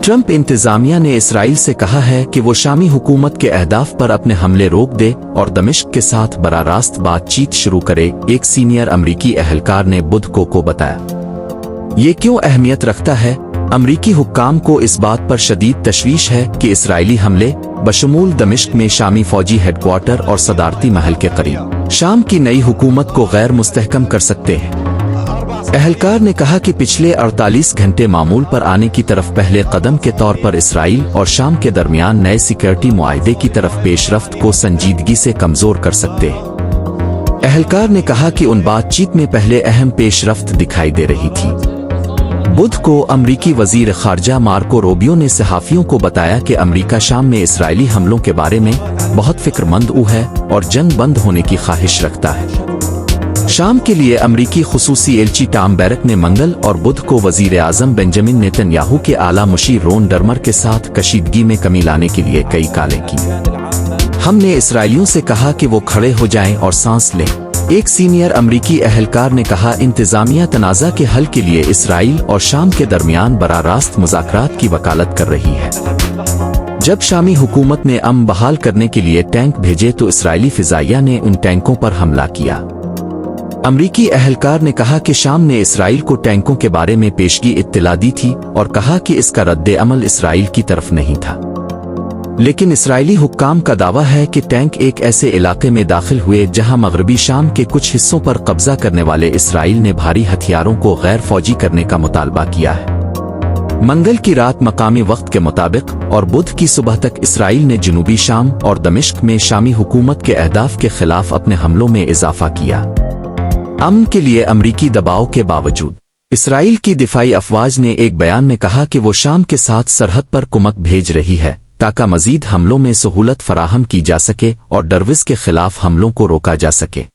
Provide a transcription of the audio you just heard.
Trump इंतजामिया ने Israel से कहा है कि वो शामी हुकूमत के अहदाफ पर अपने हमले रोक दे और दमिश्क के साथ बराह रास्त बातचीत शुरू करे, एक सीनियर अमरीकी अहलकार ने बुध को बताया। ये क्यों अहमियत रखता है? अमरीकी हुक्काम को इस बात पर शदीद तशवीश है कि इसराइली हमले बशमूल दमिश्क में शामी फौजी हेडक्वार्टर और सदारती महल के करीब शाम की नई हुकूमत को गैर मुस्तहकम कर सकते हैं। अहलकार ने कहा कि पिछले 48 घंटे मामूल पर आने की तरफ पहले कदम के तौर पर इसराइल और शाम के दरमियान नए सिक्योरिटी मुआहदे की तरफ पेशरफ्त को संजीदगी से कमजोर कर सकते हैं। अहलकार ने कहा कि उन बातचीत में पहले अहम पेशरफ्त दिखाई दे रही थी। बुध को अमरीकी वजीर खारजा मार्को रूबियो ने सहाफियों को बताया कि अमरीका शाम में इसराइली हमलों के बारे में बहुत फिक्रमंद है और जंग बंद होने की ख्वाहिश रखता है। शाम के लिए अमरीकी खुसूसी एलची टॉम बैरक ने मंगल और बुध को वजीर आजम बेंजामिन नेतन्याहू के आला मुशीर रोन डर्मर के साथ कशीदगी में कमी लाने के लिए कई कालें की। हमने इसराइलियों से कहा कि वो खड़े हो जाएं और सांस लें, एक सीनियर अमरीकी अहलकार ने कहा। इंतजामिया तनाज़ा के हल के लिए इसराइल और शाम के दरमियान बराह रास्त मुज़ाकरात की वकालत कर रही है। जब शामी हुकूमत ने अमन बहाल करने के लिए टैंक भेजे तो इसराइली फिजाइया ने उन टैंकों पर हमला किया। अमरीकी अहलकार ने कहा कि शाम ने इसराइल को टैंकों के बारे में पेशगी इत्तला दी थी और कहा कि इसका रद्द अमल इसराइल की तरफ नहीं था। लेकिन इसराइली हुक्काम का दावा है कि टैंक एक ऐसे इलाके में दाखिल हुए जहां मगरबी शाम के कुछ हिस्सों पर कब्जा करने वाले इसराइल ने भारी हथियारों को गैर फौजी करने का मुतालबा किया है। मंगल की रात मकामी वक्त के मुताबिक और बुध की सुबह तक इसराइल ने जनूबी शाम और दमिश्क में शामी हुकूमत के अहदाफ के खिलाफ अपने हमलों में इजाफा किया। अमन के लिए अमरीकी दबाव के बावजूद इसराइल की दिफाई अफवाज ने एक बयान में कहा कि वो शाम के साथ सरहद पर कुमक भेज रही है ताकि मजीद हमलों में सहूलत फराहम की जा सके और डरविस के खिलाफ हमलों को रोका जा सके।